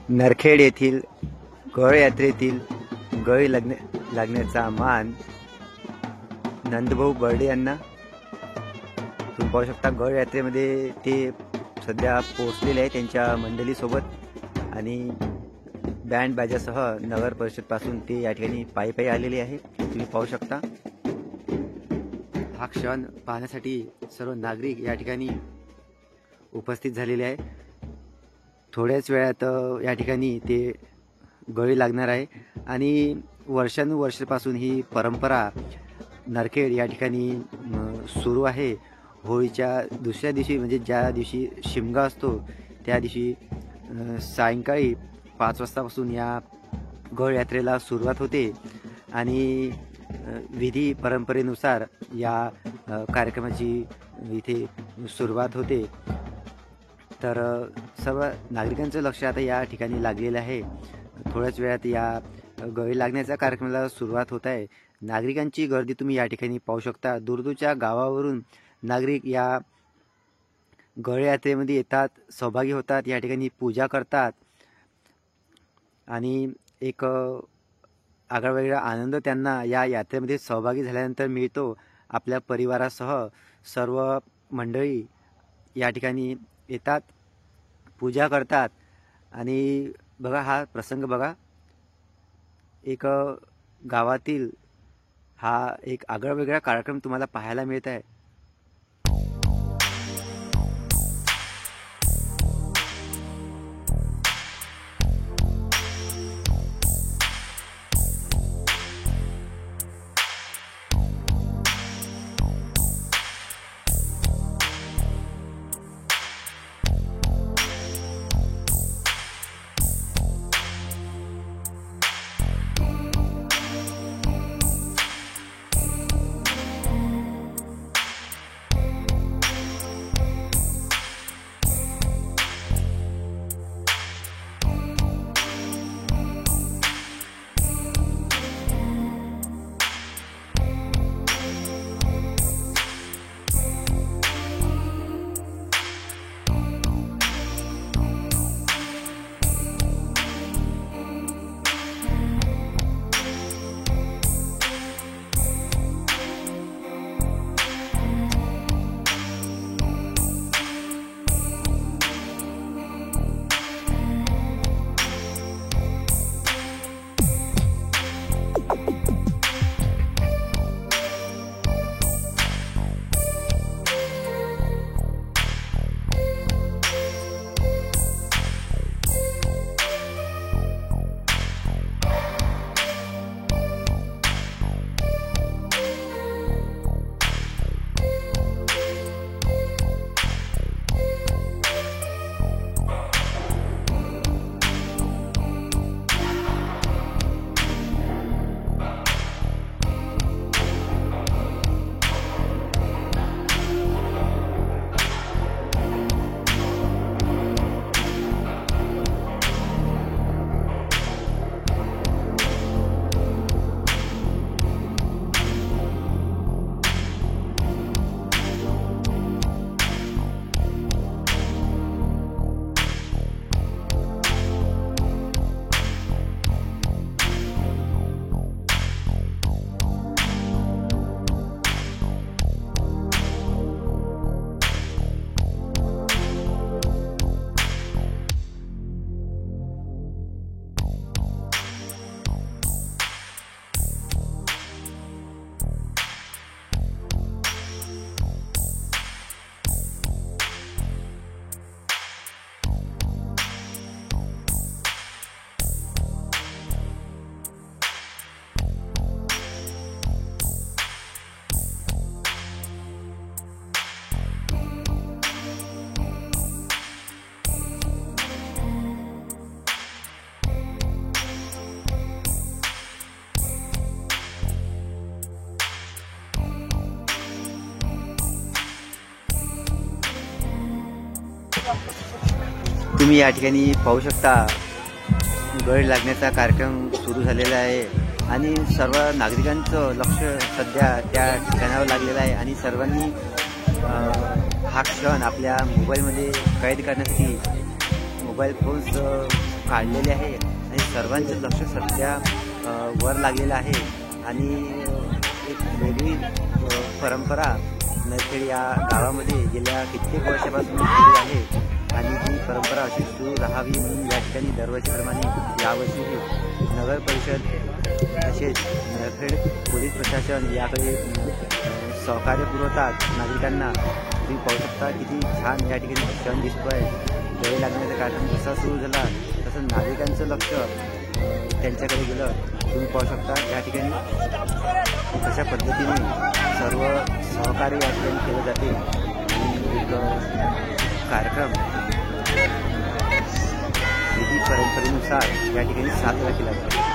नरखेड येथील गळ यात्रेतील गळ लागण्याचा मान नंदभाऊ बर्डे यांना। तुम्ही पाहू शकता गळ यात्रेमध्ये ते सध्या पोहोचलेले आहे त्यांच्या मंडळीसोबत आणि बँड बाजासह नगर परिषद पासून ते या ठिकाणी पायी पायी आलेले आहे। तुम्ही पाहू शकता हा क्षण पाहण्यासाठी सर्व नागरिक या ठिकाणी उपस्थित झालेले आहे। थोड्याच वेळात या ठिकाणी ते गळी लागणार आहे आणि वर्षानुवर्षापासून ही परंपरा नरखेड या ठिकाणी सुरू आहे। होळीच्या दुसऱ्या दिवशी म्हणजे ज्या दिवशी शिमगा असतो त्या दिवशी सायंकाळी 5 वाजतापासून या गळ यात्रेला सुरुवात होते आणि विधी परंपरेनुसार या कार्यक्रमाची इथे सुरुवात होते। तर सर्व नागरिकांचं लक्ष आता या ठिकाणी लागलेलं आहे। थोड्याच वेळात या गळी लागण्याच्या कार्यक्रमाला सुरुवात होत आहे। नागरिकांची गर्दी तुम्ही या ठिकाणी पाहू शकता। दूरदूरच्या गावावरून नागरिक या गळ यात्रेमध्ये येतात, सहभागी होतात, या ठिकाणी पूजा करतात आणि एक आगळावेगळा आनंद त्यांना या यात्रेमध्ये सहभागी झाल्यानंतर मिळतो। आपल्या परिवारासह सर्व मंडळी या ठिकाणी येतात, पूजा करतात आणि बघा हा प्रसंग बघा, एक गावातील हा एक आगळावेगळा कार्यक्रम तुम्हाला पाहायला मिळत आहे। तुम्ही या ठिकाणी पाहू शकता गळ लागण्याचा कार्यक्रम सुरू झालेला आहे आणि सर्व नागरिकांचं लक्ष सध्या त्या ठिकाणावर लागलेलं आहे आणि सर्वांनी हा क्षण आपल्या मोबाईलमध्ये कैद करण्यासाठी मोबाईल फोन्स काढलेले आहे आणि सर्वांचं लक्ष सध्या वर लागलेलं आहे आणि एक वेगळी परंपरा नरखेड या गावामध्ये गेल्या कित्येक वर्षापासून सुरू आहे आणि ही परंपरा अशी सुरू राहावी म्हणून या ठिकाणी दरवर्षीप्रमाणे यावर्षीही नगर परिषद तसेच नरखेड पोलीस प्रशासन याकडे सहकार्य पुरवतात नागरिकांना। तुम्ही पाहू शकता किती छान या ठिकाणी क्षण दिसतो आहे। गळे लागण्याचा कार्यक्रम जसा सुरू झाला तसं नागरिकांचं लक्ष त्यांच्याकडे गेलं। तुम्ही पाहू शकता या ठिकाणी कशा पद्धतीने सर्व सहकार्य या ठिकाणी केलं जाते आणि एक कार्यक्रम विधी परंपरेनुसार या ठिकाणी साजरा केला जातो।